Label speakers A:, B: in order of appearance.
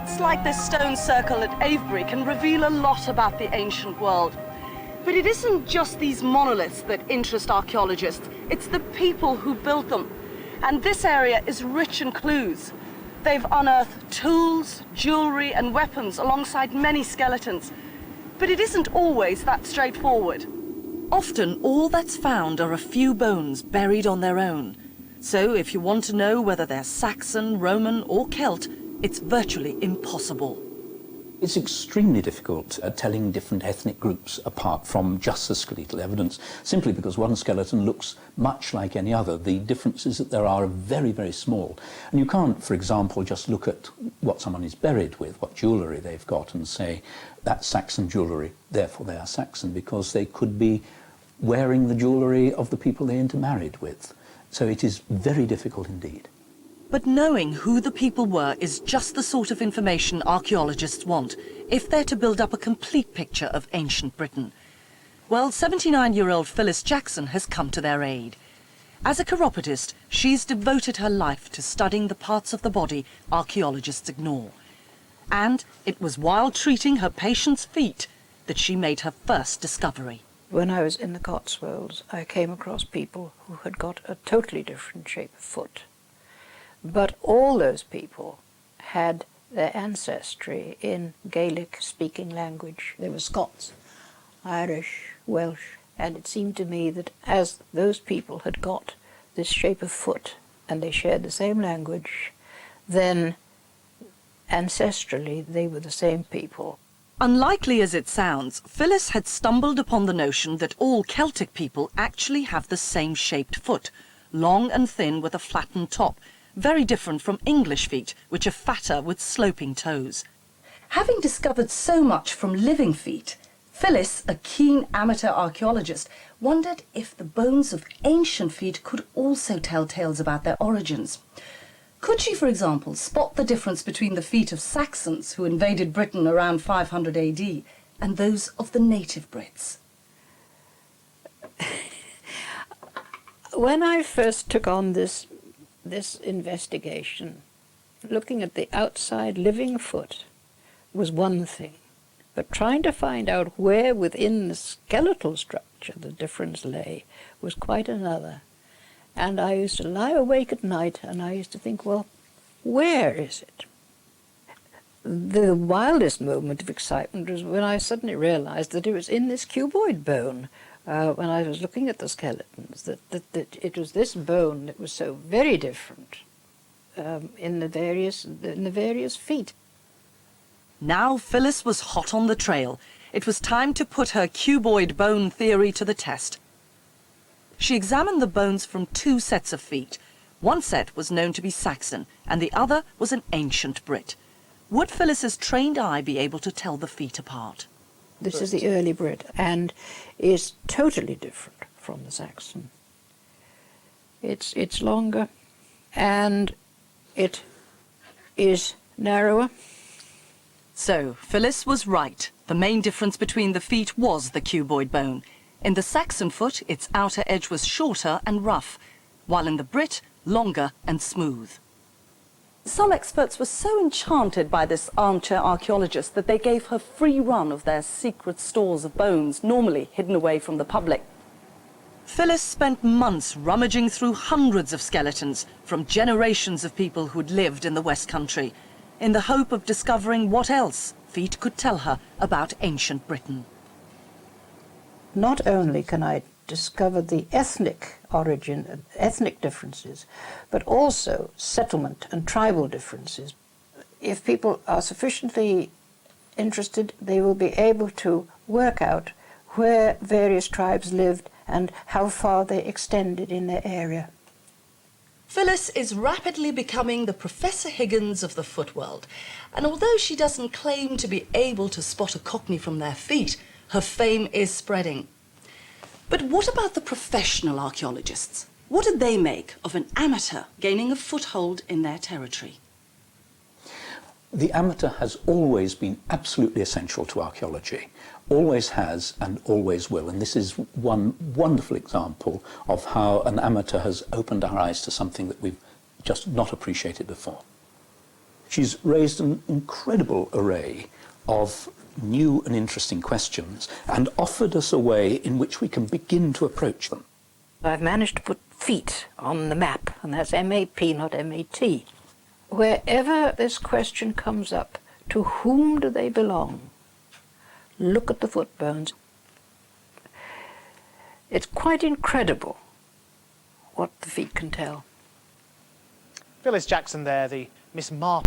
A: Sites like this stone circle at Avebury can reveal a lot about the ancient world. But it isn't just these monoliths that interest archaeologists, it's the people who built them. And this area is rich in clues. They've unearthed tools, jewelry, and weapons alongside many skeletons. But it isn't always that straightforward.
B: Often, all that's found are a few bones buried on their own. So if you want to know whether they're Saxon, Roman, or Celt, it's virtually impossible.
C: It's extremely difficult at telling different ethnic groups apart from just the skeletal evidence, simply because one skeleton looks much like any other. The differences that there are very, very small. And you can't, for example, just look at what someone is buried with, what jewellery they've got, and say, that's Saxon jewellery, therefore they are Saxon, because they could be wearing the jewellery of the people they intermarried with. So it is very difficult indeed.
B: But knowing who the people were is just the sort of information archaeologists want if they're to build up a complete picture of ancient Britain. Well, 79-year-old Phyllis Jackson has come to their aid. As a chiropodist, she's devoted her life to studying the parts of the body archaeologists ignore. And it was while treating her patient's feet that she made her first discovery.
D: When I was in the Cotswolds, I came across people who had got a totally different shape of foot. But all those people had their ancestry in Gaelic-speaking language. They were Scots, Irish, Welsh, and it seemed to me that as those people had got this shape of foot and they shared the same language, then ancestrally they were the same people.
B: Unlikely as it sounds, Phyllis had stumbled upon the notion that all Celtic people actually have the same shaped foot, long and thin with a flattened top, very different from English feet, which are fatter with sloping toes. Having discovered so much from living feet, Phyllis, a keen amateur archaeologist, wondered if the bones of ancient feet could also tell tales about their origins. Could she, for example, spot the difference between the feet of Saxons who invaded Britain around 500 AD and those of the native Brits?
D: When I first took on this investigation, looking at the outside living foot was one thing, but trying to find out where within the skeletal structure the difference lay was quite another. And I used to lie awake at night and I used to think, well, where is it? The wildest moment of excitement was when I suddenly realized that it was in this cuboid bone. When I was looking at the skeletons, that it was this bone that was so very different in the various feet.
B: Now Phyllis was hot on the trail. It was time to put her cuboid bone theory to the test. She examined the bones from two sets of feet. One set was known to be Saxon, and the other was an ancient Brit. Would Phyllis's trained eye be able to tell the feet apart?
D: This is the early Brit, and is totally different from the Saxon. It's longer, and it is narrower.
B: So, Phyllis was right. The main difference between the feet was the cuboid bone. In the Saxon foot, its outer edge was shorter and rough, while in the Brit, longer and smooth. Some experts were so enchanted by this armchair archaeologist that they gave her free run of their secret stores of bones, normally hidden away from the public. Phyllis spent months rummaging through hundreds of skeletons from generations of people who'd lived in the West Country, in the hope of discovering what else feet could tell her about ancient Britain.
D: Not only can I discover the ethnic origin, ethnic differences, but also settlement and tribal differences. If people are sufficiently interested, they will be able to work out where various tribes lived and how far they extended in their area.
B: Phyllis is rapidly becoming the Professor Higgins of the foot world, and although she doesn't claim to be able to spot a cockney from their feet, her fame is spreading. But what about the professional archaeologists? What did they make of an amateur gaining a foothold in their territory?
C: The amateur has always been absolutely essential to archaeology, always has and always will, and this is one wonderful example of how an amateur has opened our eyes to something that we've just not appreciated before. She's raised an incredible array of new and interesting questions and offered us a way in which we can begin to approach them.
D: I've managed to put feet on the map, and that's M-A-P, not M-A-T. Wherever this question comes up, to whom do they belong? Look at the foot bones. It's quite incredible what the feet can tell.
E: Phyllis Jackson there, the Miss Marple